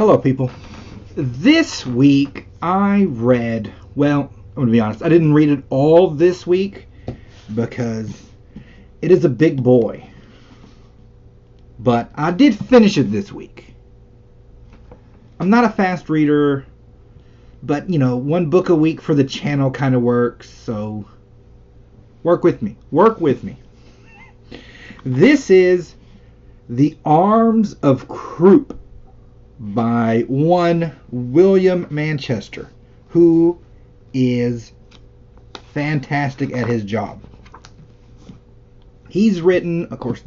Hello, people. This week I read, well, I'm going to be honest, I didn't read it all this week because it is a big boy. But I did finish it this week. I'm not a fast reader, but, one book a week for the channel kind of works, so work with me. Work with me. This is The Arms of Krupp by one William Manchester, who is fantastic at his job. He's written, of course,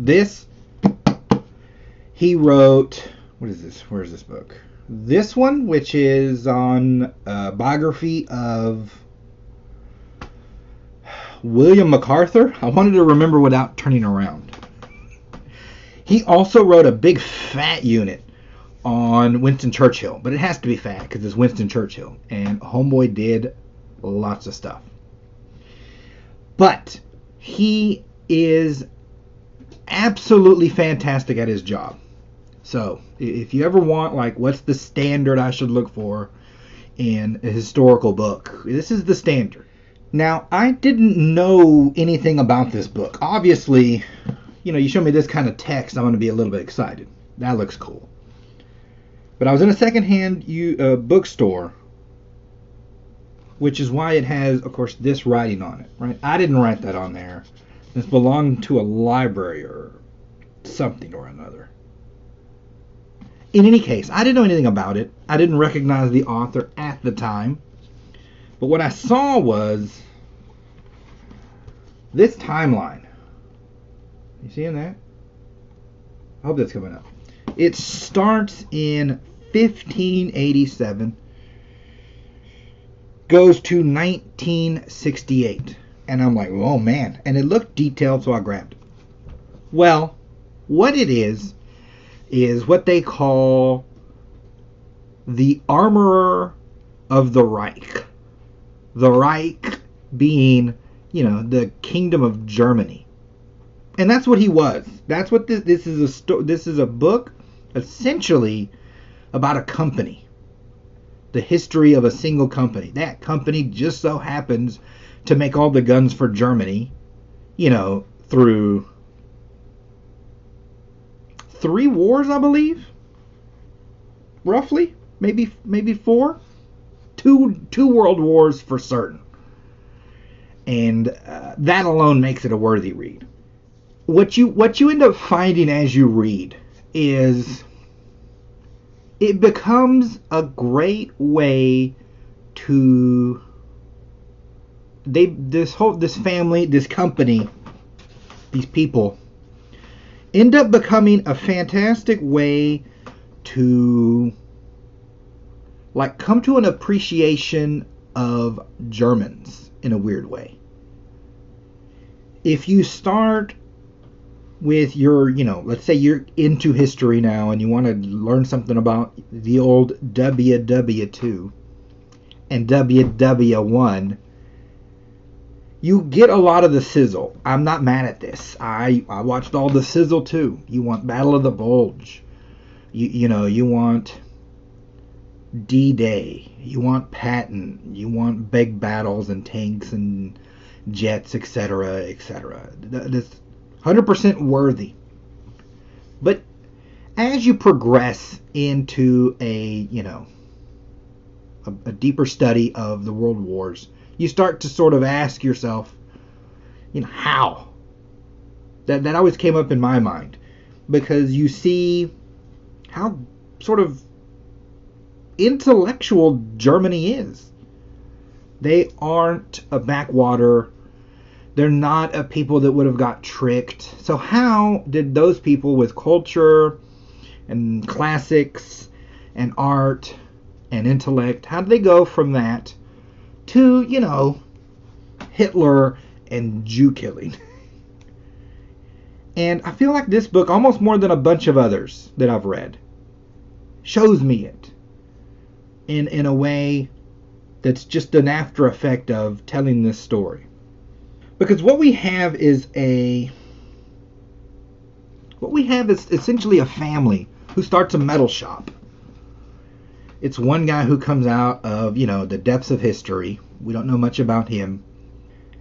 he wrote, what is this? Where's this book? This one, which is on a biography of William MacArthur. I wanted to remember without turning around. He also wrote a big fat unit on Winston Churchill, but it has to be fat because it's Winston Churchill, and homeboy did lots of stuff. But he is absolutely fantastic at his job. So if you ever want, what's the standard I should look for in a historical book, this is the standard. Now, I didn't know anything about this book. Obviously, you show me this kind of text, I'm going to be a little bit excited. That looks cool. But I was in a secondhand bookstore, which is why it has, of course, this writing on it, right? I didn't write that on there. This belonged to a library or something or another. In any case, I didn't know anything about it. I didn't recognize the author at the time. But what I saw was this timeline. You seeing that? I hope that's coming up. It starts in 1587, goes to 1968. And I'm like, oh man. And it looked detailed, so I grabbed it. Well, what it is what they call the Armourer of the Reich. The Reich being, the Kingdom of Germany. And that's what he was. That's what this is. This is a book essentially about a company. The history of a single company. That company just so happens to make all the guns for Germany, through 3 wars, I believe. Roughly, maybe 4. Two world wars for certain. And that alone makes it a worthy read. What you end up finding as you read is it becomes a great way to this family, this company, these people end up becoming a fantastic way to come to an appreciation of Germans in a weird way. If you start with your, let's say you're into history now and you want to learn something about the old WW2 and WW1, you get a lot of the sizzle. I'm not mad at this. I watched all the sizzle too. You want Battle of the Bulge. You want D-Day. You want Patton. You want big battles and tanks and jets, etc., etc. That's 100% worthy. But as you progress into a deeper study of the world wars, you start to sort of ask yourself, how? That always came up in my mind. Because you see how sort of intellectual Germany is. They aren't a backwater. They're not a people that would have got tricked. So how did those people with culture and classics and art and intellect, how did they go from that to, Hitler and Jew killing? And I feel like this book, almost more than a bunch of others that I've read, shows me it in a way that's just an after effect of telling this story. Because what we have is essentially a family who starts a metal shop. It's one guy who comes out of, the depths of history. We don't know much about him.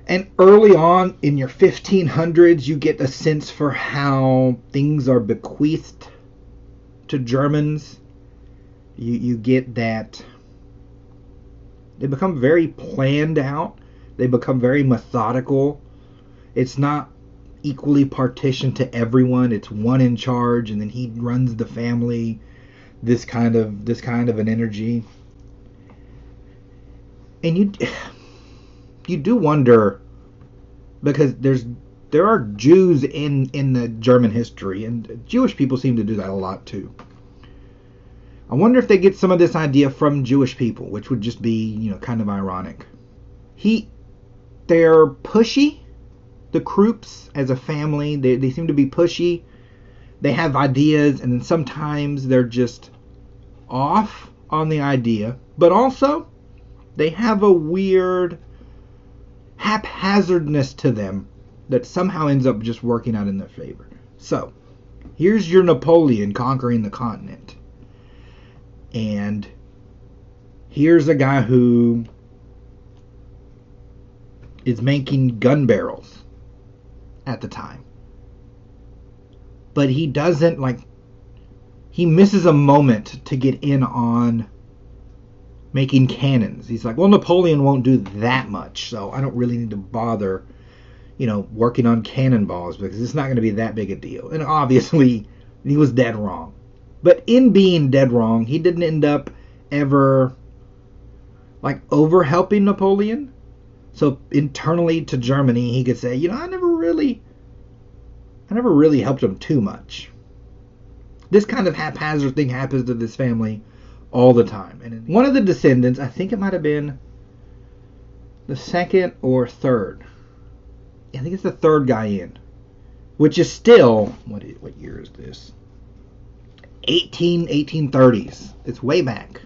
And early on in your 1500s, you get a sense for how things are bequeathed to Germans. You get that they become very planned out. They become very methodical. It's not equally partitioned to everyone. It's one in charge, and then he runs the family. This kind of an energy, and you do wonder, because there are Jews in the German history, and Jewish people seem to do that a lot too. I wonder if they get some of this idea from Jewish people, which would just be, kind of ironic. They're pushy. The Krupps as a family, they seem to be pushy. They have ideas, and then sometimes they're just off on the idea. But also, they have a weird haphazardness to them that somehow ends up just working out in their favor. So, here's your Napoleon conquering the continent. And here's a guy who is making gun barrels at the time. But he doesn't, he misses a moment to get in on making cannons. He's like, well, Napoleon won't do that much, so I don't really need to bother, working on cannonballs, because it's not going to be that big a deal. And obviously, he was dead wrong. But in being dead wrong, he didn't end up ever, over helping Napoleon. So internally to Germany, he could say, I never really helped him too much. This kind of haphazard thing happens to this family all the time. And one of the descendants, I think it might have been the second or third. I think it's the third guy in, which is still, what year is this? 1830s. It's way back.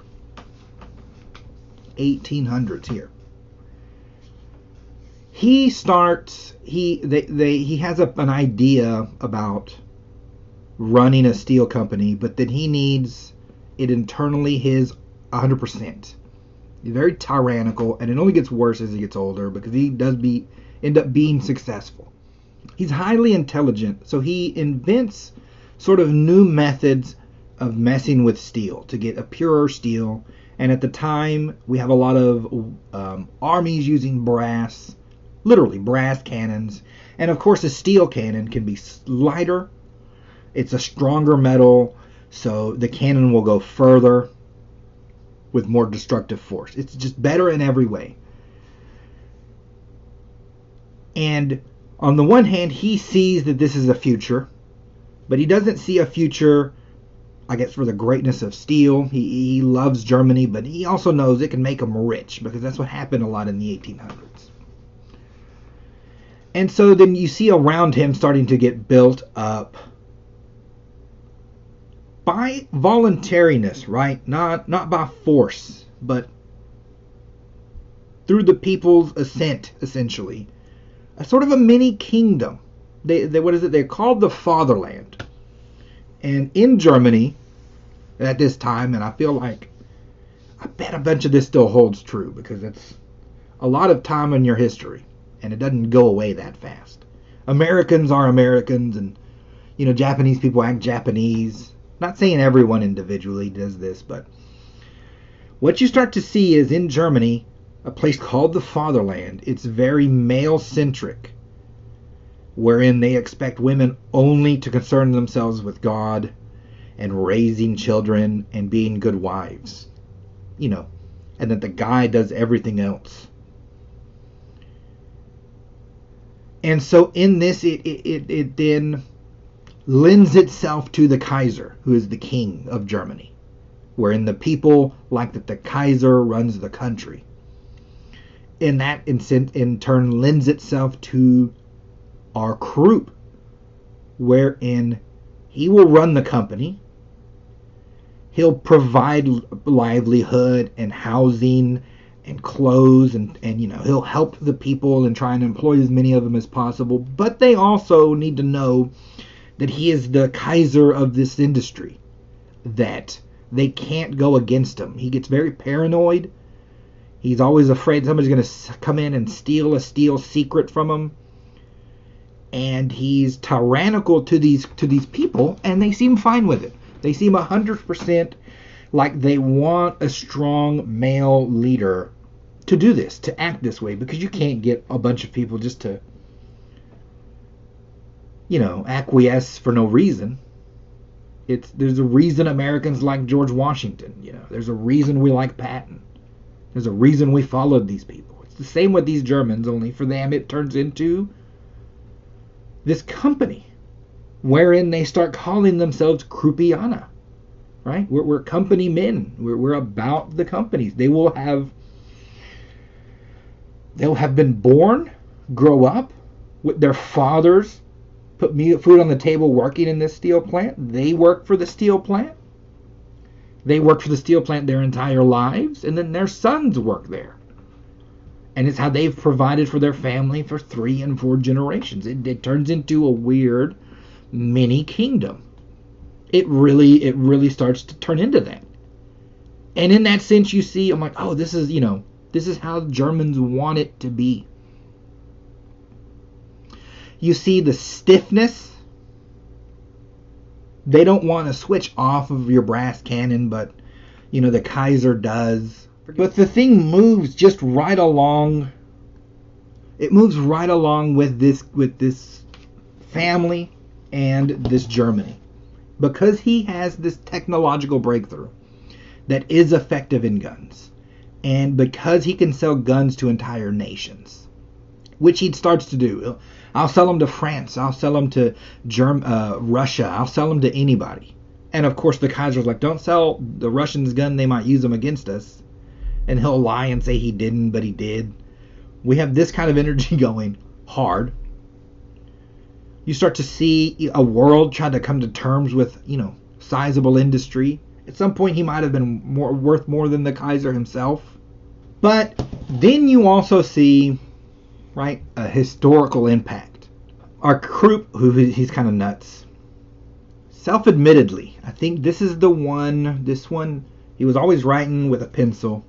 1800s here. He starts, he has an idea about running a steel company, but then he needs it internally his 100%. He's very tyrannical, and it only gets worse as he gets older, because he does end up being successful. He's highly intelligent, so he invents sort of new methods of messing with steel to get a purer steel. And at the time, we have a lot of armies using brass, literally brass cannons. And of course, a steel cannon can be lighter. It's a stronger metal, so the cannon will go further with more destructive force. It's just better in every way. And on the one hand, he sees that this is a future, but he doesn't see a future, I guess, for the greatness of steel. He loves Germany, but he also knows it can make him rich, because that's what happened a lot in the 1800s. And so then you see around him starting to get built up by voluntariness, right? Not by force, but through the people's assent, essentially. A sort of a mini kingdom. What is it? They're called the Fatherland. And in Germany, at this time, and I bet a bunch of this still holds true, because it's a lot of time in your history, and it doesn't go away that fast. Americans are Americans, and Japanese people act Japanese. Not saying everyone individually does this, but what you start to see is in Germany, a place called the Fatherland, it's very male-centric, wherein they expect women only to concern themselves with God and raising children and being good wives, and that the guy does everything else. And so in this, it then lends itself to the Kaiser, who is the king of Germany, wherein the people like that the Kaiser runs the country. And that in turn lends itself to our Krupp, wherein he will run the company. He'll provide livelihood and housing and clothes, and he'll help the people and try and employ as many of them as possible. But they also need to know that he is the Kaiser of this industry, that they can't go against him. He gets very paranoid. He's always afraid somebody's going to come in and steal a steel secret from him. And he's tyrannical to these people, and they seem fine with it. They seem 100% like they want a strong male leader to do this, to act this way, because you can't get a bunch of people just to, acquiesce for no reason. There's a reason Americans like George Washington. There's a reason we like Patton. There's a reason we followed these people. It's the same with these Germans, only for them it turns into this company wherein they start calling themselves Kruppianer, right? We're company men. We're about the companies. They'll have been born, grow up with their fathers, put food on the table working in this steel plant. They work for the steel plant. They work for the steel plant their entire lives, and then their sons work there. And it's how they've provided for their family for 3 and 4 generations. It turns into a weird mini kingdom. It really starts to turn into that. And in that sense, you see, I'm like, oh, this is how Germans want it to be. You see the stiffness. They don't want to switch off of your brass cannon, but the Kaiser does. But the thing moves just right along. It moves right along with this family and this Germany, because he has this technological breakthrough that is effective in guns, and because he can sell guns to entire nations, which he starts to do. I'll sell them to France. I'll sell them to Russia. I'll sell them to anybody. And of course the Kaiser's like, don't sell the Russians gun. They might use them against us. And he'll lie and say he didn't, but he did. We have this kind of energy going hard. You start to see a world try to come to terms with, sizable industry. At some point he might have been worth more than the Kaiser himself. But then you also see, right, a historical impact. Our Krupp, he's kind of nuts. Self-admittedly, I think this one, he was always writing with a pencil.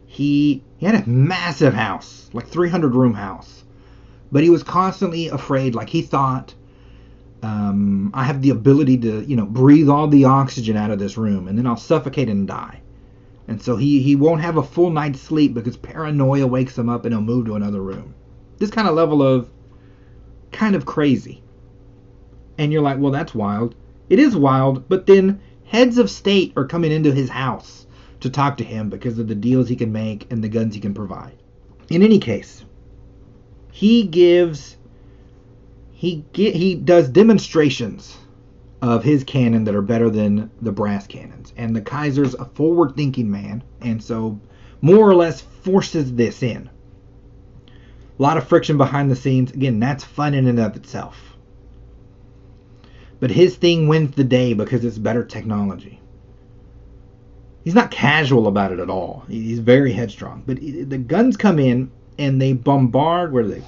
He had a massive house, like 300-room house. But he was constantly afraid, like he thought, I have the ability to, breathe all the oxygen out of this room, and then I'll suffocate and die. And so he won't have a full night's sleep because paranoia wakes him up and he'll move to another room. This kind of level of kind of crazy. And you're like, well, that's wild. It is wild, but then heads of state are coming into his house to talk to him because of the deals he can make and the guns he can provide. In any case, he does demonstrations of his cannon that are better than the brass cannons. And the Kaiser's a forward-thinking man, and so more or less forces this in. A lot of friction behind the scenes. Again, that's fun in and of itself. But his thing wins the day because it's better technology. He's not casual about it at all. He's very headstrong. But the guns come in and they bombard, where are they?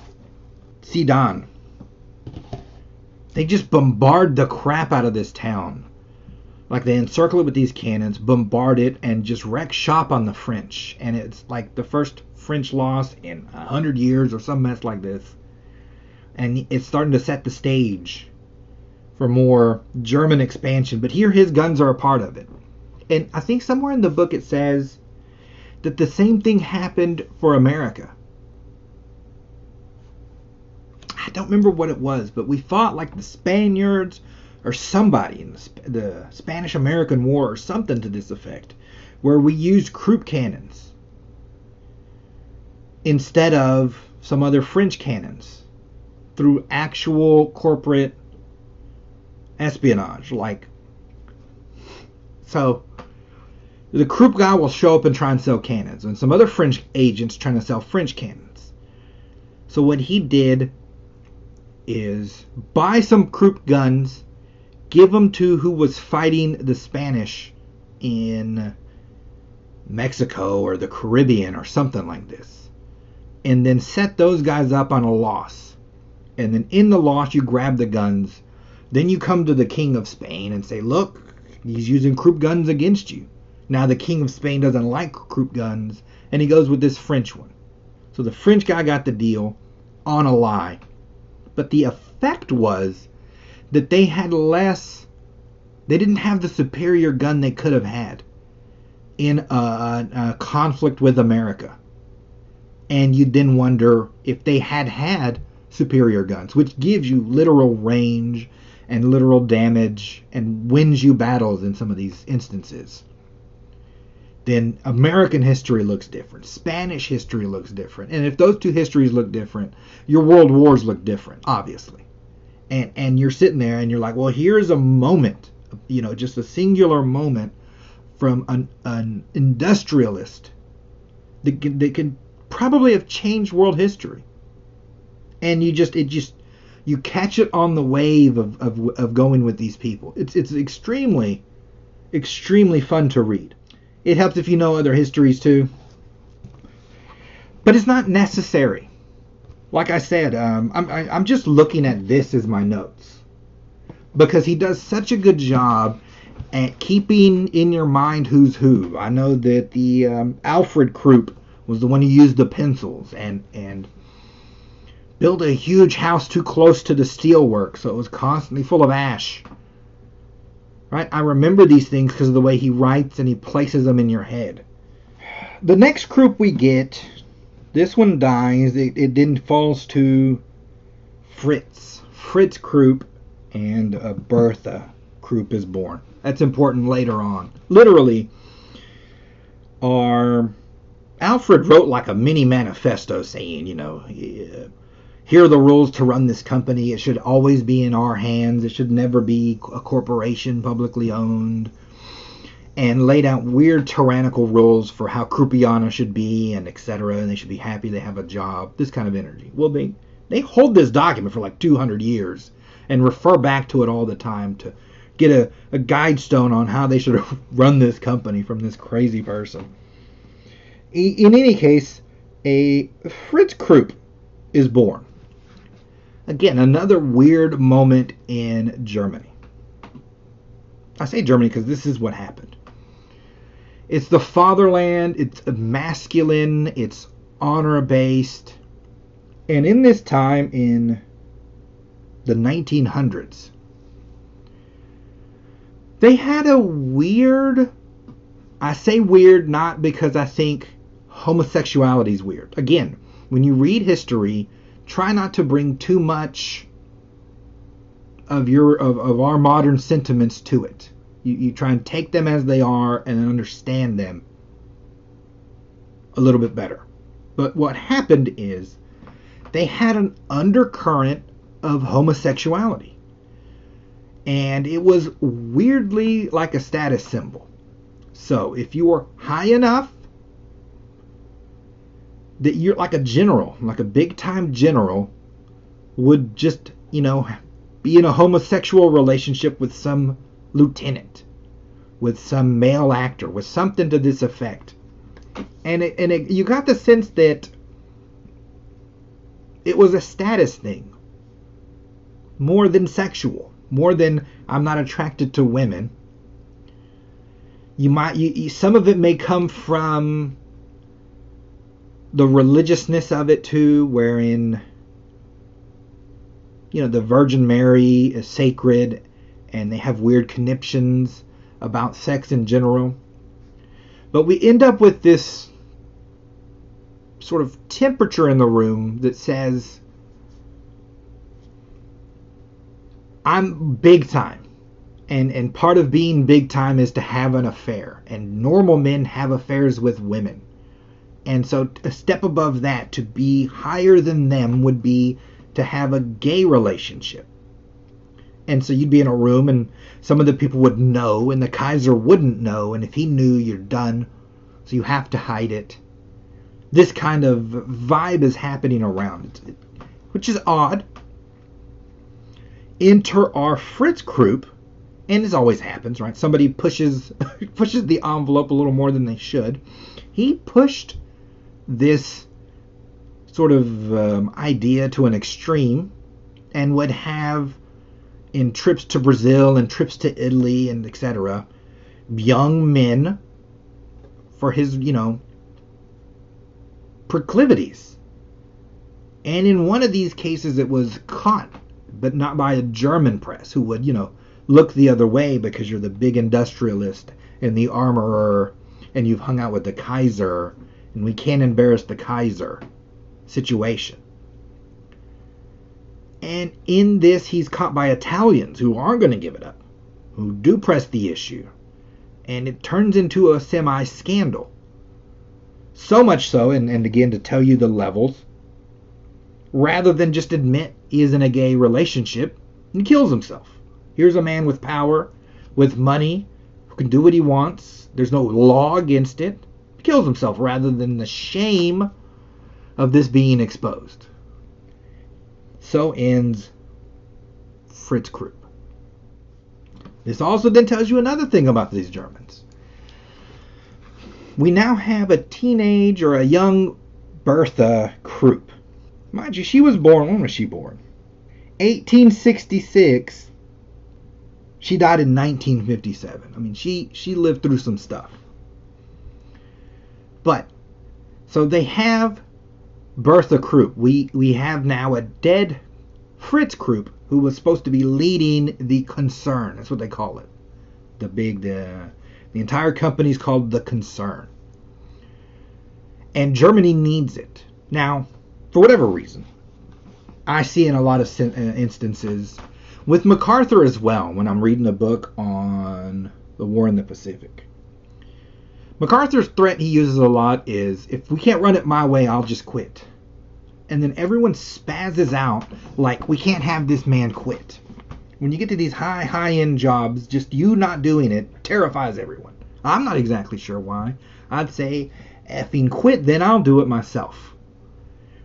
Sedan. They just bombard the crap out of this town. Like they encircle it with these cannons, bombard it, and just wreck shop on the French. And it's like the first French loss in 100 years or some mess like this. And it's starting to set the stage for more German expansion. But here his guns are a part of it. And I think somewhere in the book it says that the same thing happened for America. I don't remember what it was, but we fought like the Spaniards or somebody in the Spanish-American War or something to this effect, where we used Krupp cannons instead of some other French cannons through actual corporate espionage. So the Krupp guy will show up and try and sell cannons, and some other French agents trying to sell French cannons. So what he did is buy some Krupp guns, give them to who was fighting the Spanish in Mexico or the Caribbean or something like this, and then set those guys up on a loss. And then in the loss you grab the guns. Then you come to the King of Spain and say, look, He's using Krupp guns against you. Now the King of Spain doesn't like Krupp guns, and he goes with this French one. So the French guy got the deal on a lie. But the effect was that they had less, they didn't have the superior gun they could have had in a conflict with America. And you then wonder if they had superior guns, which gives you literal range and literal damage and wins you battles in some of these instances, then American history looks different. Spanish history looks different. And if those two histories look different, your world wars look different, obviously. And you're sitting there and you're like, well, here's a moment, just a singular moment from an industrialist that can probably have changed world history. And you catch it on the wave of going with these people. It's extremely, extremely fun to read. It helps if you know other histories too. But it's not necessary. Like I said, I'm just looking at this as my notes. Because he does such a good job at keeping in your mind who's who. I know that the Alfred Krupp was the one who used the pencils and built a huge house too close to the steelwork, so it was constantly full of ash. Right? I remember these things because of the way he writes and he places them in your head. The next Krupp we get, this one dies. It then falls to Fritz Krupp, and Bertha Krupp is born. That's important later on. Literally, Alfred wrote like a mini manifesto saying, here are the rules to run this company. It should always be in our hands. It should never be a corporation publicly owned. And laid out weird tyrannical rules for how Kruppiana should be and etc. And they should be happy they have a job. This kind of energy. Well, they hold this document for like 200 years and refer back to it all the time to get a guide stone on how they should run this company from this crazy person. In any case, a Fritz Krupp is born. Again, another weird moment in Germany. I say Germany because this is what happened. It's the fatherland, it's masculine, it's honor-based. And in this time, in the 1900s, they had a weird, I say weird not because I think homosexuality is weird. Again, when you read history, try not to bring too much of our modern sentiments to it. You try and take them as they are and understand them a little bit better. But what happened is they had an undercurrent of homosexuality. And it was weirdly like a status symbol. So if you were high enough that you're like a general, like a big time general, would just, be in a homosexual relationship with some lieutenant, with some male actor, with something to this effect. And you got the sense that it was a status thing, more than sexual, more than I'm not attracted to women. Some of it may come from the religiousness of it too, wherein the Virgin Mary is sacred and they have weird conniptions about sex in general. But we end up with this sort of temperature in the room that says, I'm big time. And part of being big time is to have an affair. And normal men have affairs with women. And so a step above that, to be higher than them, would be to have a gay relationship. And so you'd be in a room and some of the people would know and the Kaiser wouldn't know. And if he knew, you're done. So you have to hide it. This kind of vibe is happening around it, which is odd. Enter our Fritz Krupp, and this always happens, right? Somebody pushes the envelope a little more than they should. He pushed this sort of idea to an extreme and would have, in trips to Brazil and trips to Italy and etc., young men for his, proclivities. And in one of these cases, it was caught, but not by a German press who would, look the other way because you're the big industrialist and the armorer and you've hung out with the Kaiser and we can't embarrass the Kaiser situation. And in this, he's caught by Italians who aren't going to give it up, who do press the issue. And it turns into a semi-scandal. So much so, and again, to tell you the levels, rather than just admit he is in a gay relationship, he kills himself. Here's a man with power, with money, who can do what he wants. There's no law against it. He kills himself rather than the shame of this being exposed. So ends Fritz Krupp. This also then tells you another thing about these Germans. We now have a teenage or a young Bertha Krupp. Mind you, she was born, when was she born? 1866. She died in 1957. I mean, she lived through some stuff. But, so they have Bertha Krupp. We have now a dead Fritz Krupp, who was supposed to be leading the concern. That's what they call it. The entire company is called the concern. And Germany needs it. Now, for whatever reason, I see in a lot of instances, with MacArthur as well, when I'm reading a book on the war in the Pacific. MacArthur's threat he uses a lot is, if we can't run it my way, I'll just quit. And then everyone spazzes out like, we can't have this man quit. When you get to these high-end jobs, just you not doing it terrifies everyone. I'm not exactly sure why. I'd say, effing quit, then I'll do it myself.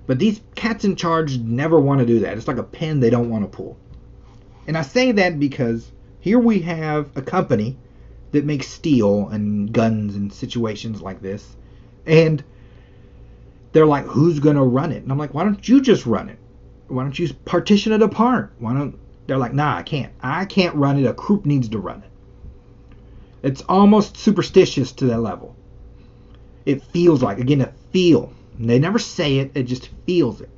But these cats in charge never want to do that. It's like a pin they don't want to pull. And I say that because here we have a company that makes steel and guns and situations like this. And they're like, who's going to run it? And I'm like, why don't you just run it? Why don't you partition it apart? They're like, nah, I can't. I can't run it. A Krupp needs to run it. It's almost superstitious to that level. It feels like, again, a feel. And they never say it, it just feels it.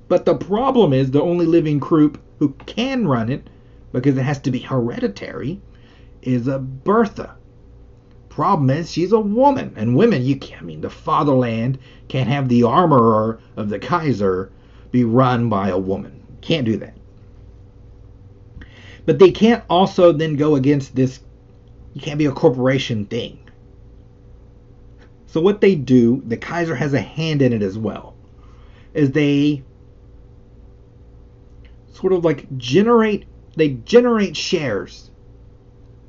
But the problem is the only living Krupp who can run it, because it has to be hereditary, is a Bertha. Problem is, she's a woman. And women, the fatherland can't have the armorer of the Kaiser be run by a woman. Can't do that. But they can't also then go against this, you can't be a corporation thing. So what they do, the Kaiser has a hand in it as well, is they sort of like generate shares.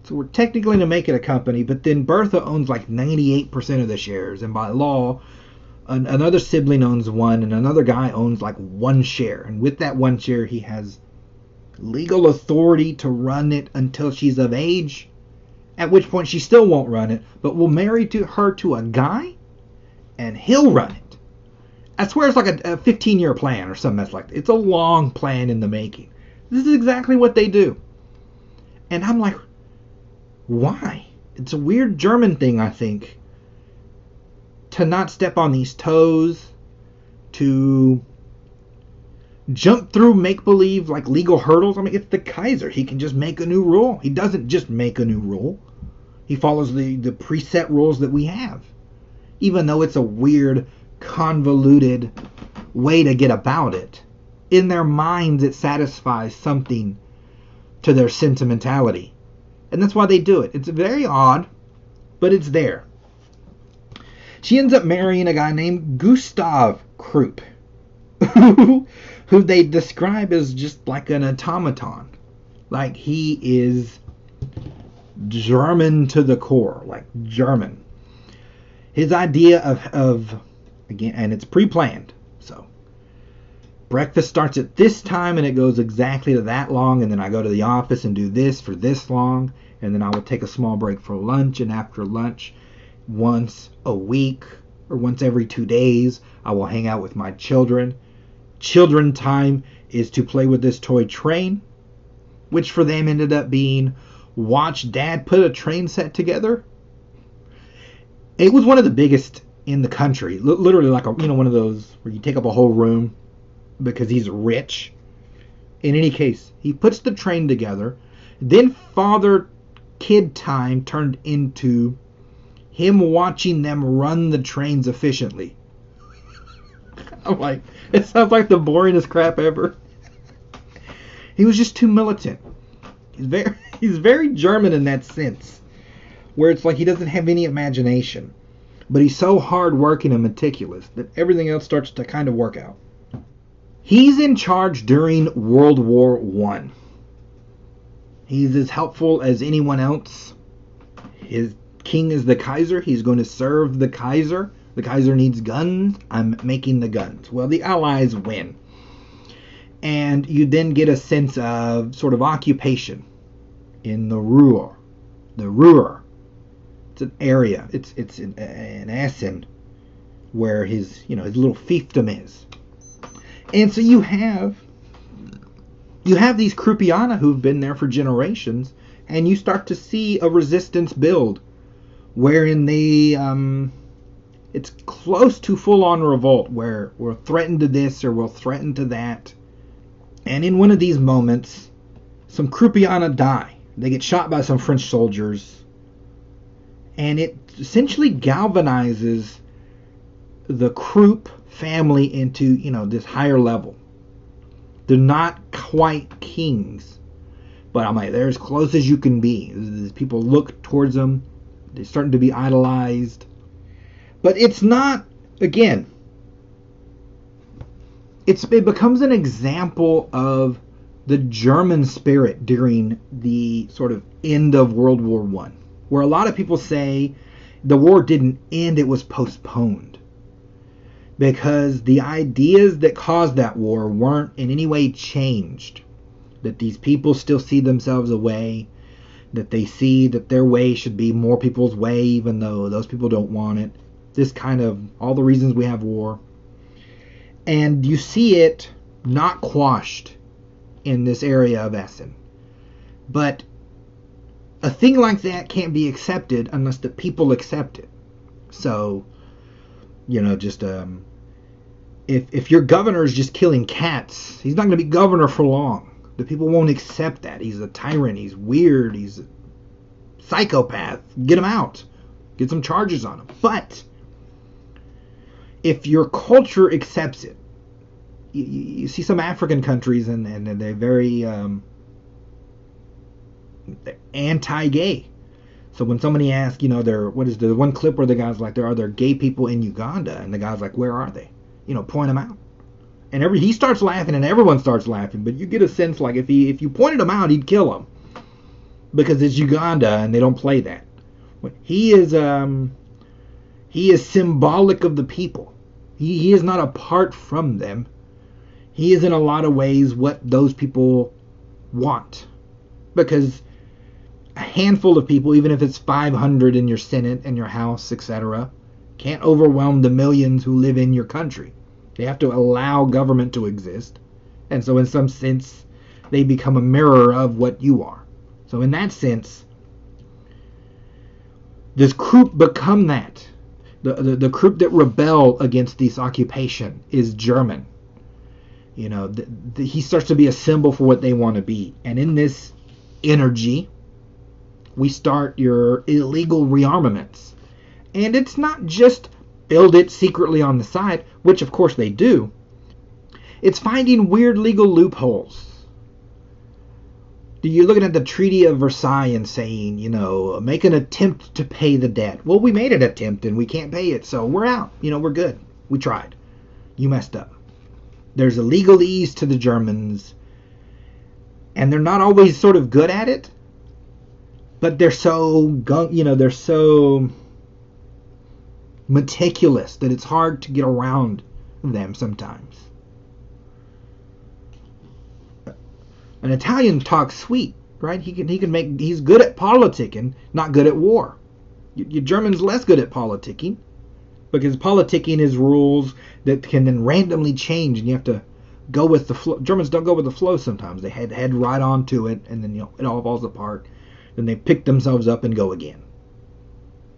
So we're technically going to make it a company, but then Bertha owns like 98% of the shares, and by law, another sibling owns one, and another guy owns like one share. And with that one share, he has legal authority to run it until she's of age, at which point she still won't run it, but will marry her to a guy, and he'll run it. I swear it's like a 15-year plan or something that's like that. It's a long plan in the making. This is exactly what they do. And I'm like, why? It's a weird German thing, I think, to not step on these toes, to jump through make-believe like legal hurdles. I mean, it's the Kaiser. He can just make a new rule. He doesn't just make a new rule. He follows the preset rules that we have. Even though it's a weird, convoluted way to get about it, in their minds it satisfies something to their sentimentality. And that's why they do it. It's very odd, but it's there. She ends up marrying a guy named Gustav Krupp, who they describe as just like an automaton. Like he is German to the core, like German. His idea of again, and it's pre-planned, so breakfast starts at this time and it goes exactly to that long, and then I go to the office and do this for this long, and then I will take a small break for lunch, and after lunch, once a week or once every 2 days, I will hang out with my children. Children time is to play with this toy train, which for them ended up being watch Dad put a train set together. It was one of the biggest in the country. Literally like one of those where you take up a whole room because he's rich. In any case, he puts the train together. Then father-kid time turned into him watching them run the trains efficiently. I'm like, it sounds like the boringest crap ever. He was just too militant. He's very German in that sense, where it's like he doesn't have any imagination, but he's so hard-working and meticulous that everything else starts to kind of work out. He's in charge during World War I. He's as helpful as anyone else. His king is the Kaiser. He's going to serve the Kaiser. The Kaiser needs guns. I'm making the guns. Well, the Allies win. And you then get a sense of sort of occupation in the Ruhr. The Ruhr. It's an area. It's in Essen where his little fiefdom is. And so you have these Kruppianer who've been there for generations, and you start to see a resistance build wherein it's close to full-on revolt, where we're threatened to this or we're threatened to that. And in one of these moments, some Kruppianer die. They get shot by some French soldiers, and it essentially galvanizes the Krupp family into, this higher level. They're not quite kings, but I'm like, they're as close as you can be. People look towards them. They're starting to be idolized. But it's not, again, it becomes an example of the German spirit during the sort of end of World War I, where a lot of people say the war didn't end, it was postponed. Because the ideas that caused that war weren't in any way changed. That these people still see themselves a way, that they see that their way should be more people's way, even though those people don't want it. This kind of, all the reasons we have war. And you see it not quashed in this area of Essen. But a thing like that can't be accepted unless the people accept it. So, if your governor is just killing cats, he's not going to be governor for long. The people won't accept that. He's a tyrant. He's weird. He's a psychopath. Get him out. Get some charges on him. But if your culture accepts it, you see some African countries and they're very they're anti-gay. So when somebody asks, what is the one clip where the guy's like, are there gay people in Uganda? And the guy's like, where are they? Point them out. And he starts laughing and everyone starts laughing. But you get a sense like if you pointed him out, he'd kill him. Because it's Uganda and they don't play that. He is symbolic of the people. He is not apart from them. He is in a lot of ways what those people want. Because a handful of people, even if it's 500 in your Senate and your House, etc., can't overwhelm the millions who live in your country. They have to allow government to exist. And so in some sense, they become a mirror of what you are. So in that sense, does Krupp become that? The Krupp that rebel against this occupation is German. He starts to be a symbol for what they want to be. And in this energy, we start your illegal rearmaments. And it's not just build it secretly on the side, which of course they do. It's finding weird legal loopholes. You're looking at the Treaty of Versailles and saying, make an attempt to pay the debt. Well, we made an attempt and we can't pay it, so we're out. We're good. We tried. You messed up. There's a legalese to the Germans, and they're not always sort of good at it, but they're so, they're so meticulous that it's hard to get around them sometimes. An Italian talks sweet, right? He's good at politicking, not good at war. Your German's less good at politicking, because politicking is rules that can then randomly change, and you have to go with the flow. Germans don't go with the flow sometimes. They head right onto it, and then it all falls apart. then they pick themselves up and go again.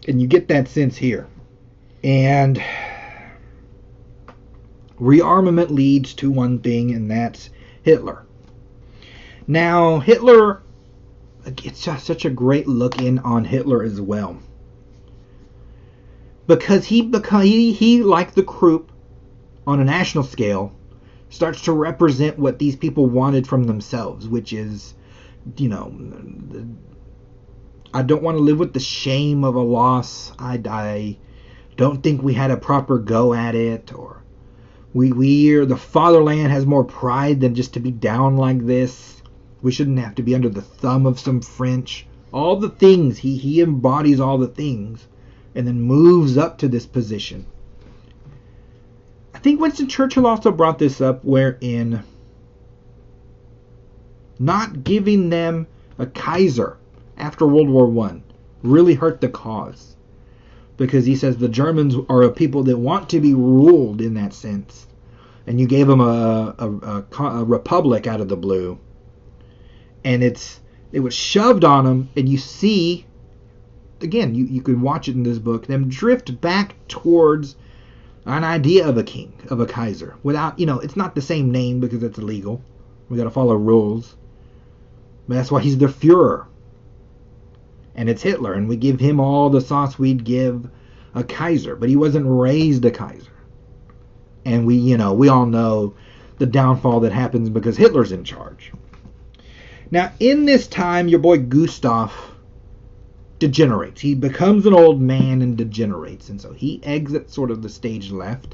And you get that sense here. And rearmament leads to one thing, and that's Hitler. Now, Hitler, it's just such a great look in on Hitler as well. Because he like the Krupp, on a national scale, starts to represent what these people wanted from themselves, which is, I don't want to live with the shame of a loss. I don't think we had a proper go at it, or the fatherland has more pride than just to be down like this. We shouldn't have to be under the thumb of some French. All the things, he embodies all the things, and then moves up to this position. I think Winston Churchill also brought this up, wherein not giving them a Kaiser after World War I really hurt the cause. Because he says the Germans are a people that want to be ruled in that sense. And you gave them a republic out of the blue. And it was shoved on them, and you see, again, you can watch it in this book, them drift back towards an idea of a king, of a Kaiser, without, it's not the same name because it's illegal. We got to follow rules. But that's why he's the Führer. And it's Hitler, and we give him all the sauce we'd give a Kaiser, but he wasn't raised a Kaiser. And we all know the downfall that happens because Hitler's in charge. Now, in this time, your boy Gustav degenerates. He becomes an old man and degenerates. And so he exits sort of the stage left.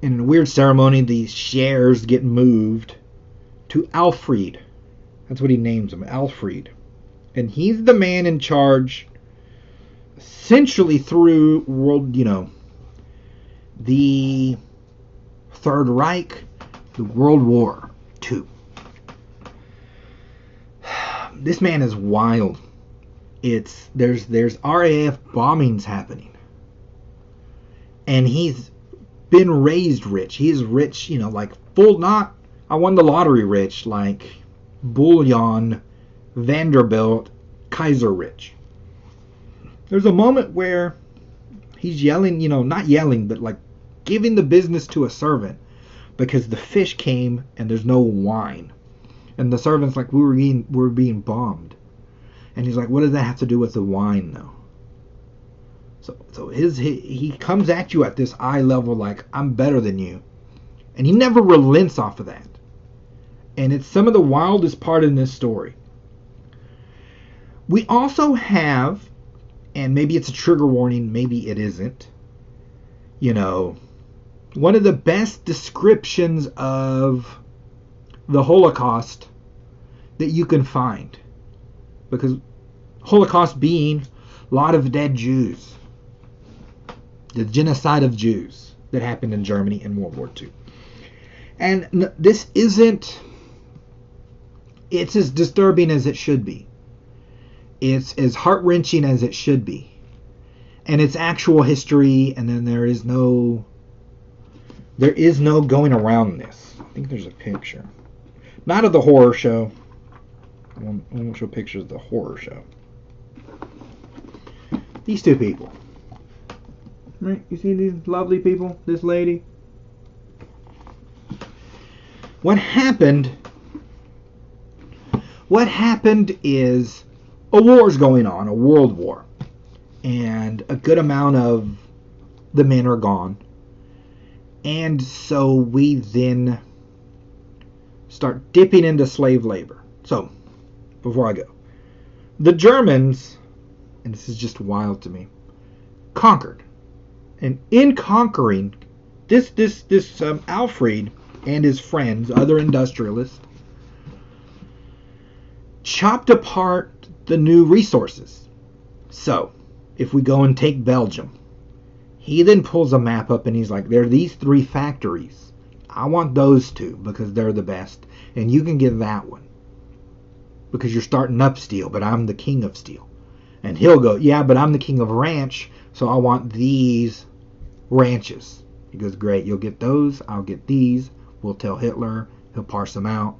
And in a weird ceremony, these shares get moved to Alfred. That's what he names him, Alfred. And he's the man in charge essentially through the Third Reich, the World War II. This man is wild. There's RAF bombings happening. And he's been raised rich. He's rich, like full, not I won the lottery rich, like Bullion, Vanderbilt, Kaiser rich. There's a moment where he's yelling, not yelling, but like giving the business to a servant because the fish came and there's no wine. And the servant's like, we're being bombed. And he's like, what does that have to do with the wine, though? So he comes at you at this eye level like, I'm better than you. And he never relents off of that. And it's some of the wildest part in this story. We also have, and maybe it's a trigger warning, maybe it isn't, one of the best descriptions of the Holocaust that you can find. Because Holocaust being a lot of dead Jews. The genocide of Jews that happened in Germany in World War II. And this isn't, it's as disturbing as it should be. It's as heart-wrenching as it should be. And it's actual history, and then there is no going around this. I think there's a picture. Not of the horror show. I won't show pictures of the horror show. These two people. Right? You see these lovely people? This lady? What happened is a war's going on, a world war. And a good amount of the men are gone. And so we then start dipping into slave labor. So, before I go, the Germans, and this is just wild to me, conquered. And in conquering, this Alfred and his friends, other industrialists, chopped apart the new resources. So, if we go and take Belgium, he then pulls a map up and he's like, there are these 3 factories. I want those 2 because they're the best. And you can get that one because you're starting up steel, but I'm the king of steel. And he'll go, yeah, but I'm the king of ranch, so I want these ranches. He goes, great, you'll get those, I'll get these. We'll tell Hitler, he'll parse them out.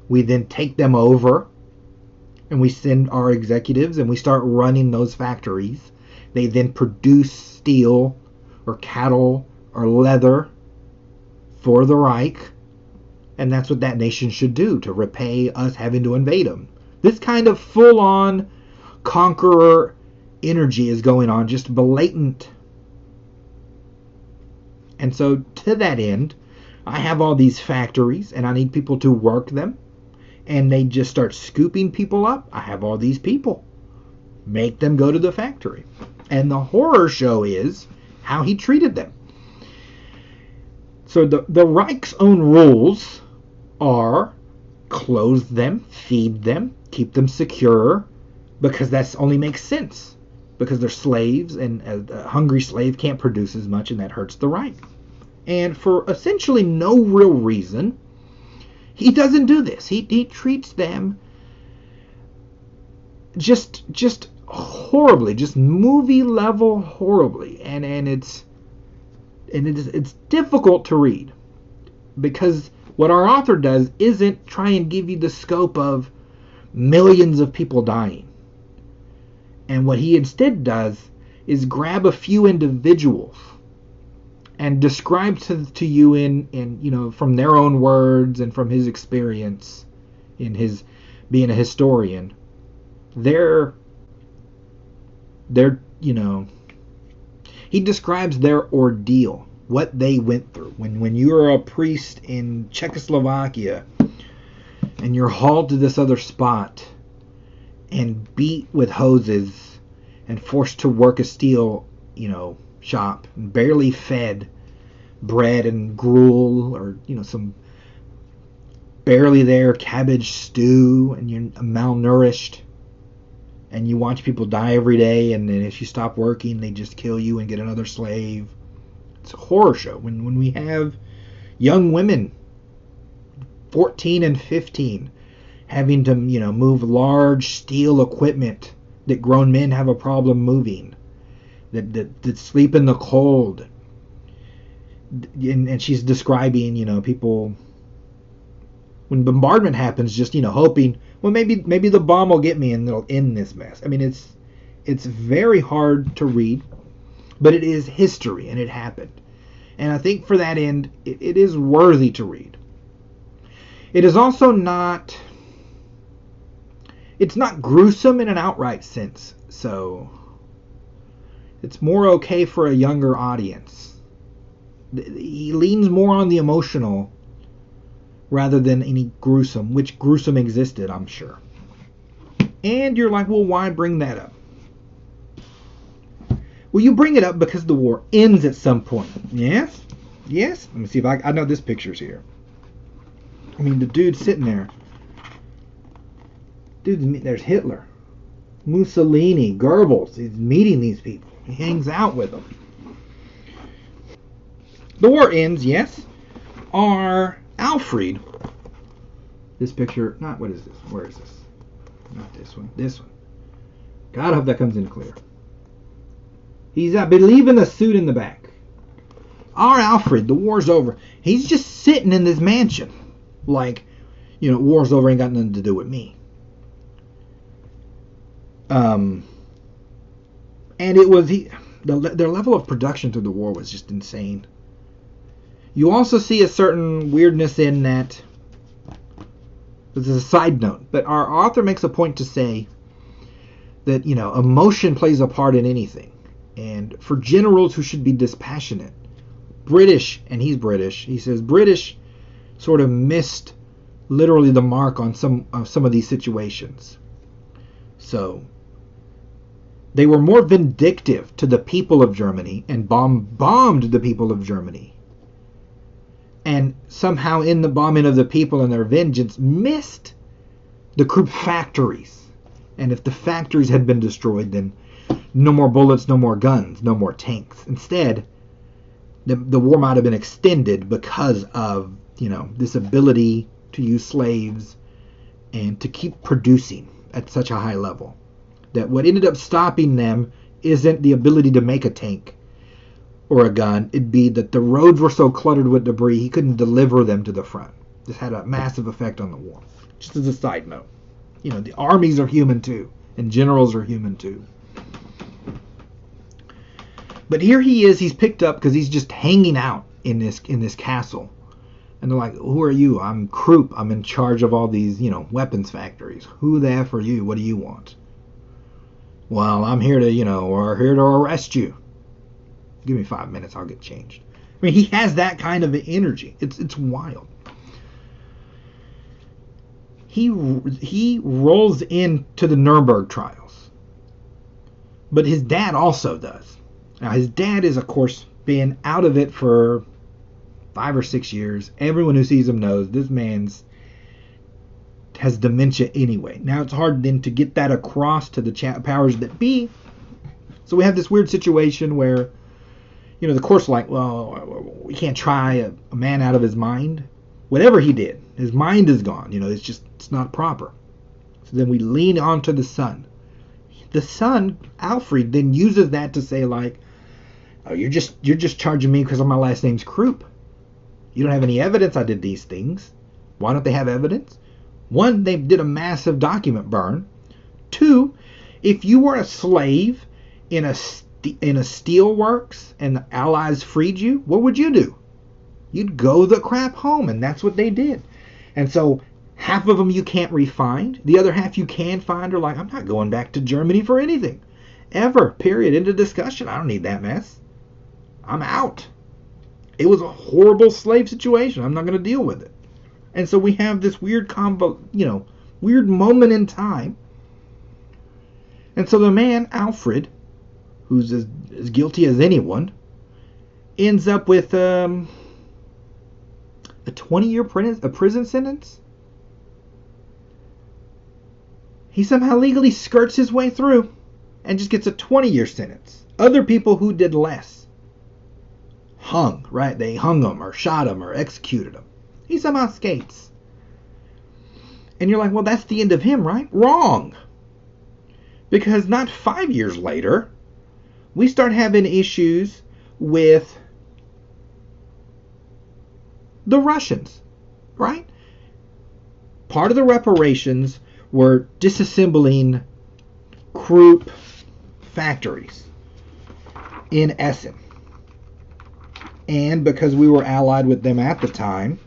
We then take them over, and we send our executives and we start running those factories. They then produce steel or cattle or leather for the Reich, and that's what that nation should do to repay us having to invade them. This kind of full-on conqueror energy is going on, just blatant. And so to that end, I have all these factories and I need people to work them, and they just start scooping people up. I have all these people. Make them go to the factory. And the horror show is how he treated them. So the Reich's own rules are clothe them, feed them, keep them secure, because that only makes sense. Because they're slaves, and a hungry slave can't produce as much, and that hurts the Reich. And for essentially no real reason, he doesn't do this. He treats them just horribly, just movie level horribly, and it's difficult to read, because what our author does isn't try and give you the scope of millions of people dying. And what he instead does is grab a few individuals and describe to you in from their own words and from his experience in his being a historian, their he describes their ordeal, what they went through. When you're a priest in Czechoslovakia and you're hauled to this other spot and beat with hoses and forced to work a steel, shop, and barely fed bread and gruel, or some barely there cabbage stew, and you're malnourished, and you watch people die every day, and then if you stop working, they just kill you and get another slave. It's a horror show. When we have young women, 14 and 15, having to move large steel equipment that grown men have a problem moving, that sleep in the cold, and she's describing people when bombardment happens, just hoping, well, maybe the bomb will get me and it'll end this mess. I mean, it's very hard to read, but it is history and it happened, and I think for that end it is worthy to read. It is also not. It's not gruesome in an outright sense, so it's more okay for a younger audience. He leans more on the emotional rather than any gruesome, which gruesome existed, I'm sure. And you're like, well, why bring that up? Well, you bring it up because the war ends at some point. Yes? Let me see if I know this picture's here. I mean, the dude's sitting there. There's Hitler, Mussolini, Goebbels. He's meeting these people. He hangs out with them. The war ends, yes. Our Alfred. This picture, what is this? Where is this? Not this one. This one. God, I hope that comes in clear. He's, I believe, in the suit in the back. Our Alfred, the war's over. He's just sitting in this mansion. Like, war's over, ain't got nothing to do with me. And it was their level of production through the war was just insane. You also see a certain weirdness in that. This is a side note, but our author makes a point to say that emotion plays a part in anything, and for generals who should be dispassionate, British, and he's British, he says British sort of missed literally the mark on some of these situations. So they were more vindictive to the people of Germany and bombed the people of Germany. And somehow in the bombing of the people and their vengeance missed the Krupp factories. And if the factories had been destroyed, then no more bullets, no more guns, no more tanks. Instead, the war might have been extended because of, this ability to use slaves and to keep producing at such a high level. That what ended up stopping them isn't the ability to make a tank or a gun. It'd be that the roads were so cluttered with debris he couldn't deliver them to the front. This had a massive effect on the war. Just as a side note. The armies are human too, and generals are human too. But here he is. He's picked up because he's just hanging out in this castle. And they're like, who are you? I'm Krupp. I'm in charge of all these, weapons factories. Who the F are you? What do you want? Well, I'm here to, we're here to arrest you. Give me 5 minutes. I'll get changed. I mean, he has that kind of energy. It's wild. He rolls into the Nuremberg trials. But his dad also does. Now, his dad is, of course, been out of it for 5 or 6 years. Everyone who sees him knows this man's has dementia anyway. Now it's hard then to get that across to the powers that be. So we have this weird situation where, the court's like, well, we can't try a man out of his mind. Whatever he did, his mind is gone. It's not proper. So then we lean onto the son. The son, Alfred, then uses that to say like, oh, you're just charging me because my last name's Krupp. You don't have any evidence I did these things. Why don't they have evidence? 1, they did a massive document burn. 2, if you were a slave in a steel works and the Allies freed you, what would you do? You'd go the crap home, and that's what they did. And so half of them you can't re-find. The other half you can find are like, I'm not going back to Germany for anything. Ever. Period. End of discussion. I don't need that mess. I'm out. It was a horrible slave situation. I'm not going to deal with it. And so we have this weird weird moment in time. And so the man, Alfred, who's as guilty as anyone, ends up with a 20-year prison sentence. He somehow legally skirts his way through and just gets a 20-year sentence. Other people who did less hung, right? They hung him or shot him or executed him. He somehow skates. And you're like, well, that's the end of him, right? Wrong. Because not 5 years later, we start having issues with the Russians, right? Part of the reparations were disassembling Krupp factories in Essen. And because we were allied with them at the time,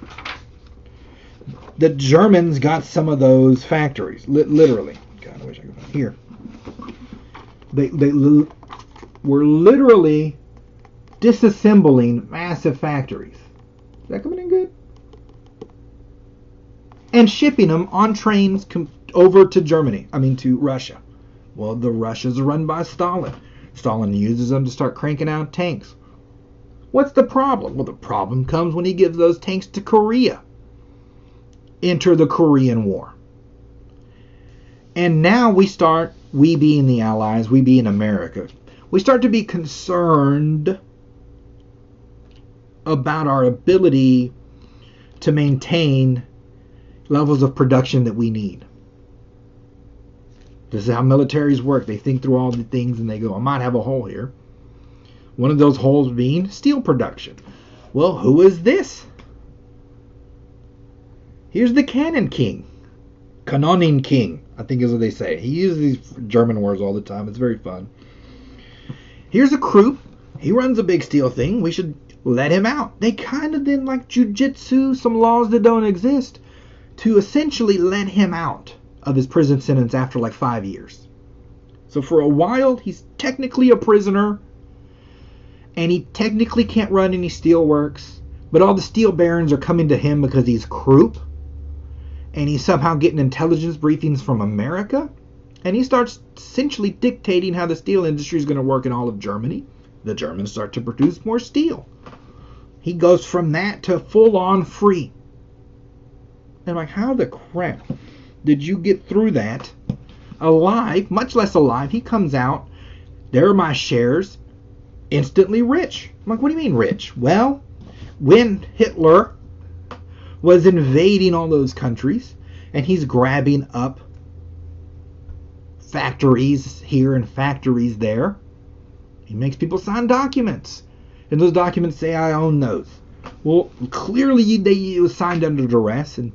the Germans got some of those factories, literally. God, I wish I could find here. They were literally disassembling massive factories. Is that coming in good? And shipping them on trains over to to Russia. Well, the Russians are run by Stalin. Stalin uses them to start cranking out tanks. What's the problem? Well, the problem comes when he gives those tanks to Korea. Enter the Korean War. And now we being the Allies, we being America, we start to be concerned about our ability to maintain levels of production that we need. This is how militaries work. They think through all the things and they go, I might have a hole here. One of those holes being steel production. Well, who is this? Here's the Cannon King. Kanonin King, I think is what they say. He uses these German words all the time. It's very fun. Here's a Krupp. He runs a big steel thing. We should let him out. They kind of did like jujitsu, some laws that don't exist, to essentially let him out of his prison sentence after like 5 years. So for a while, he's technically a prisoner, and he technically can't run any steel works, but all the steel barons are coming to him because he's Krupp, and he's somehow getting intelligence briefings from America, and he starts essentially dictating how the steel industry is going to work in all of Germany. The Germans start to produce more steel. He goes from that to full-on free. And I'm like, how the crap did you get through that alive, much less alive? He comes out, there are my shares, instantly rich. I'm like, what do you mean rich? Well, when Hitler was invading all those countries, and he's grabbing up factories here and factories there, he makes people sign documents. And those documents say, I own those. Well, clearly it was signed under duress, and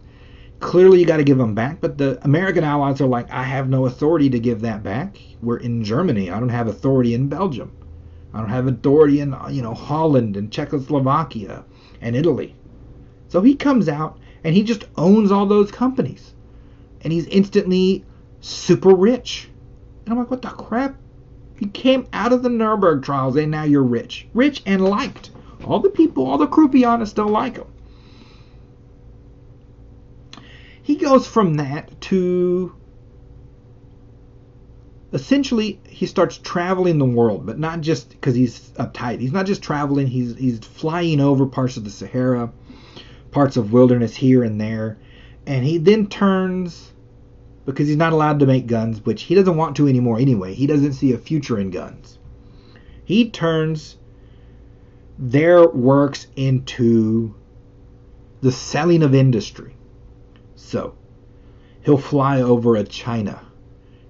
Clearly, you got to give them back, but the American allies are like, I have no authority to give that back. We're in Germany. I don't have authority in Belgium. I don't have authority in, Holland and Czechoslovakia and Italy. So he comes out and he just owns all those companies. And he's instantly super rich. And I'm like, what the crap? You came out of the Nuremberg trials and now you're rich. Rich and liked. All the people, all the croupionists still like him. He goes from that to, essentially, he starts traveling the world, but not just because he's uptight. He's not just traveling, he's flying over parts of the Sahara, parts of wilderness here and there, and he then turns, because he's not allowed to make guns, which he doesn't want to anymore anyway. He doesn't see a future in guns. He turns their works into the selling of industry. So, he'll fly over at China.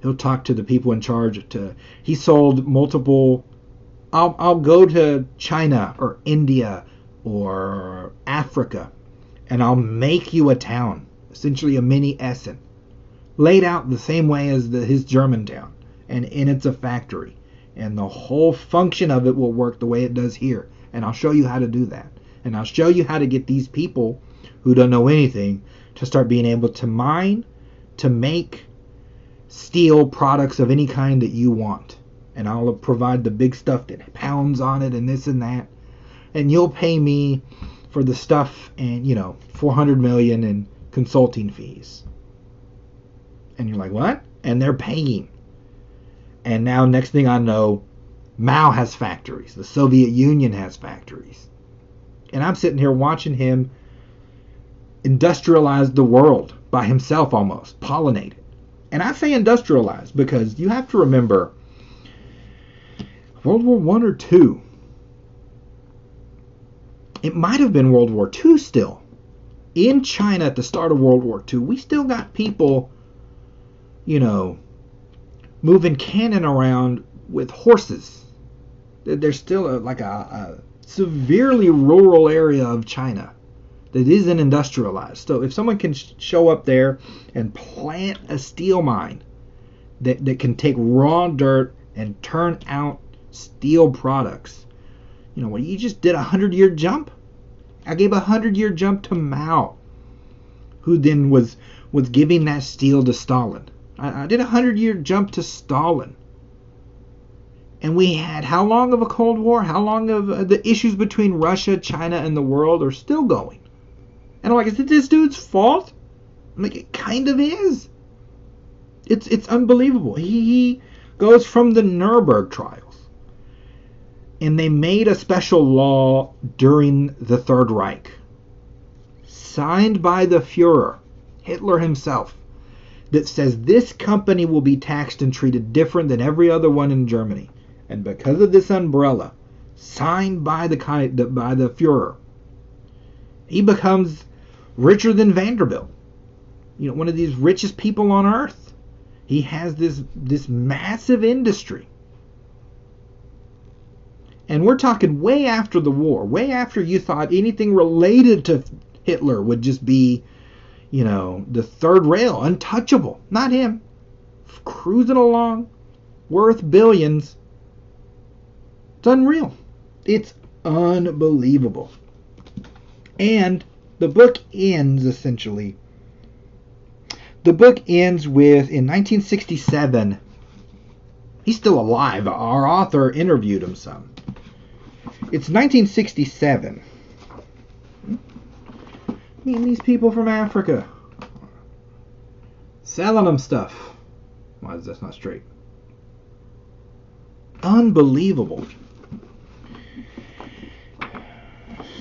He'll talk to the people in charge. He sold multiple, I'll go to China or India or Africa, and I'll make you a town, essentially a mini Essen, laid out the same way as his German town, and it's a factory. And the whole function of it will work the way it does here. And I'll show you how to do that. And I'll show you how to get these people who don't know anything to start being able to mine, to make steel products of any kind that you want. And I'll provide the big stuff that pounds on it and this and that. And you'll pay me for the stuff and, $400 million in consulting fees. And you're like, what? And they're paying. And now, next thing I know, Mao has factories. The Soviet Union has factories. And I'm sitting here watching him industrialize the world by himself almost, pollinate it. And I say industrialize because you have to remember World War I or II. It might have been World War II still. In China at the start of World War II, we still got people, moving cannon around with horses. There's still a severely rural area of China that isn't industrialized. So if someone can show up there and plant a steel mine that can take raw dirt and turn out steel products, you just did 100-year jump. I gave a 100-year jump to Mao, who then was giving that steel to Stalin. I did a 100-year jump to Stalin. And we had how long of a Cold War? How long of the issues between Russia, China, and the world are still going? And I'm like, is it this dude's fault? I'm like, it kind of is. It's unbelievable. He goes from the Nuremberg trials. And they made a special law during the Third Reich, signed by the Führer, Hitler himself, that says this company will be taxed and treated different than every other one in Germany. And because of this umbrella, signed by the Führer, he becomes richer than Vanderbilt. One of these richest people on earth. He has this massive industry. And we're talking way after the war, way after you thought anything related to Hitler would just be, the third rail, untouchable. Not him. Cruising along, worth billions. It's unreal. It's unbelievable. And the book ends, essentially. The book ends with, in 1967, he's still alive. Our author interviewed him some. It's 1967. Meeting these people from Africa. Selling them stuff. Why is this not straight? Unbelievable.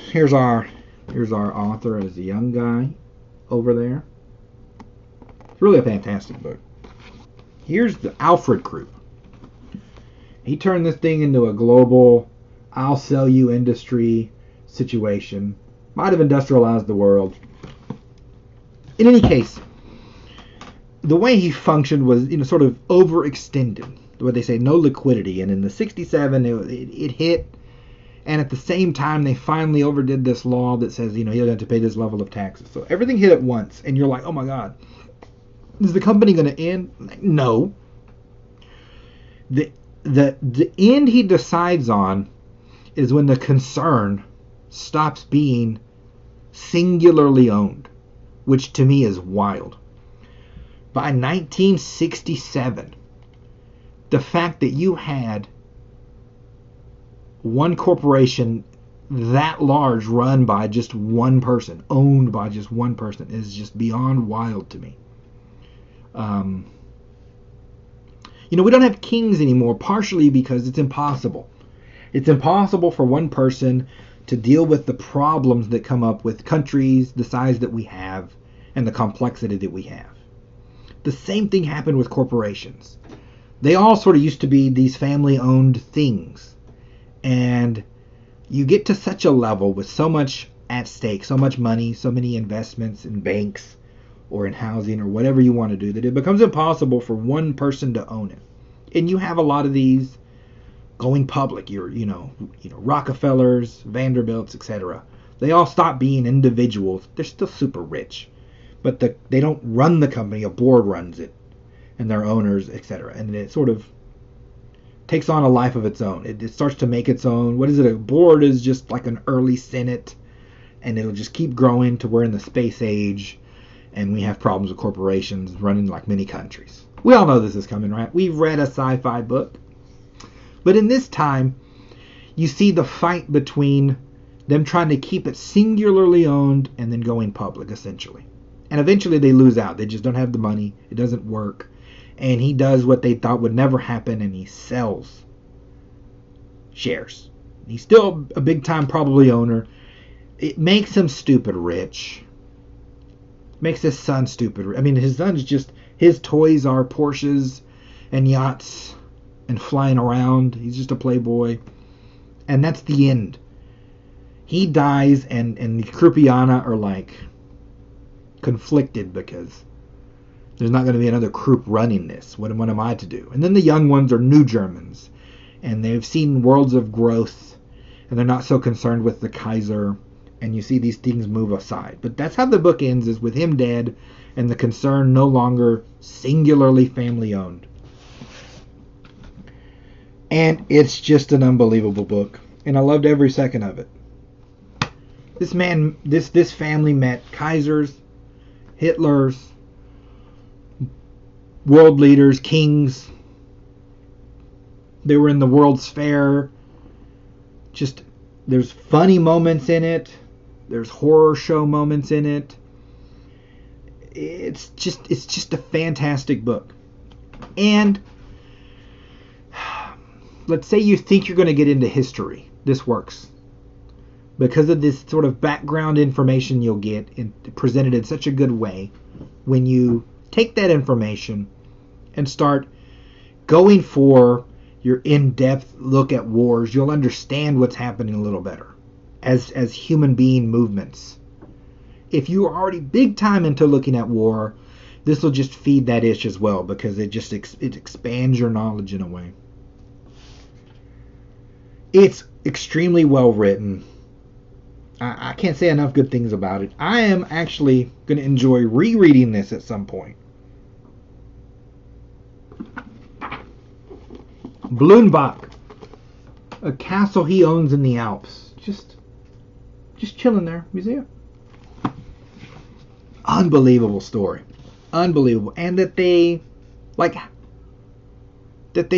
Here's our author as a young guy over there. It's really a fantastic book. Here's the Alfred Krupp. He turned this thing into a global I'll sell you industry situation. Might have industrialized the world. In any case, the way he functioned was, sort of overextended. What they say, no liquidity. And in the 67, it hit, And at the same time, they finally overdid this law that says, you don't have to pay this level of taxes. So everything hit at once, and you're like, oh my God, is the company going to end? No. The end he decides on is when the concern stops being singularly owned, which to me is wild. By 1967, the fact that you had one corporation that large run by just one person, owned by just one person, is just beyond wild to me. We don't have kings anymore, partially because it's impossible. It's impossible for one person to deal with the problems that come up with countries the size that we have and the complexity that we have. The same thing happened with corporations. They all sort of used to be these family-owned things. And you get to such a level with so much at stake, so much money, so many investments in banks or in housing or whatever you want to do, that it becomes impossible for one person to own it. And you have a lot of these going public. Rockefellers, Vanderbilts, etc. They all stop being individuals. They're still super rich, but they don't run the company. A board runs it, and their owners, etc. And it sort of takes on a life of its own. It starts to make its own. What is it? A board is just like an early Senate, and it'll just keep growing to we're in the space age, and we have problems with corporations running like many countries. We all know this is coming, right? We've read a sci-fi book. But in this time, you see the fight between them trying to keep it singularly owned and then going public, essentially. And eventually they lose out. They just don't have the money. It doesn't work. And he does what they thought would never happen, and he sells shares. He's still a big-time probably owner. It makes him stupid rich. Makes his son stupid. I mean, his son's just, his toys are Porsches and yachts and flying around. He's just a playboy. And that's the end. He dies, and the Kruppiana are like conflicted because there's not going to be another Krupp running this. What am I to do? And then the young ones are new Germans, and they've seen worlds of growth, and they're not so concerned with the Kaiser, and you see these things move aside. But that's how the book ends, is with him dead and the concern no longer singularly family owned. And it's just an unbelievable book, and I loved every second of it. This family met Kaisers, Hitlers, world leaders, kings. They were in the World's Fair. Just, there's funny moments in it. There's horror show moments in it. It's just a fantastic book. And let's say you think you're going to get into history. This works. Because of this sort of background information you'll get presented in such a good way, when you take that information and start going for your in-depth look at wars, you'll understand what's happening a little better as human being movements. If you are already big time into looking at war, this will just feed that itch as well, because it expands your knowledge in a way. It's extremely well written. I can't say enough good things about it. I am actually going to enjoy rereading this at some point. Blunbach, a castle he owns in the Alps. Just chilling there. Museum. Unbelievable story. Unbelievable. And that they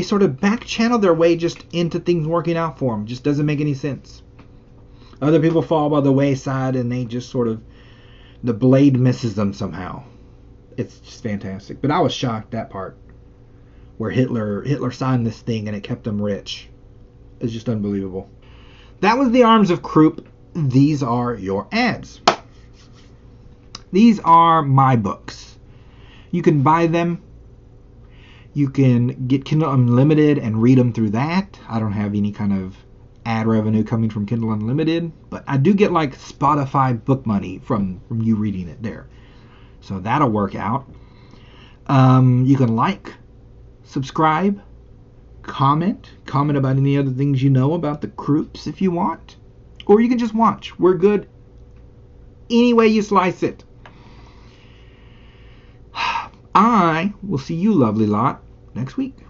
sort of back channel their way just into things working out for them. Just doesn't make any sense. Other people fall by the wayside, and they just sort of, the blade misses them somehow. It's just fantastic. But I was shocked, that part, where Hitler signed this thing and it kept him rich. It's just unbelievable. That was the Arms of Krupp. These are your ads. These are my books. You can buy them. You can get Kindle Unlimited and read them through that. I don't have any kind of ad revenue coming from Kindle Unlimited, but I do get like Spotify book money from you reading it there. So that'll work out. You can like, subscribe, comment about any other things you know about the Krupps if you want. Or you can just watch. We're good any way you slice it. I will see you lovely lot next week.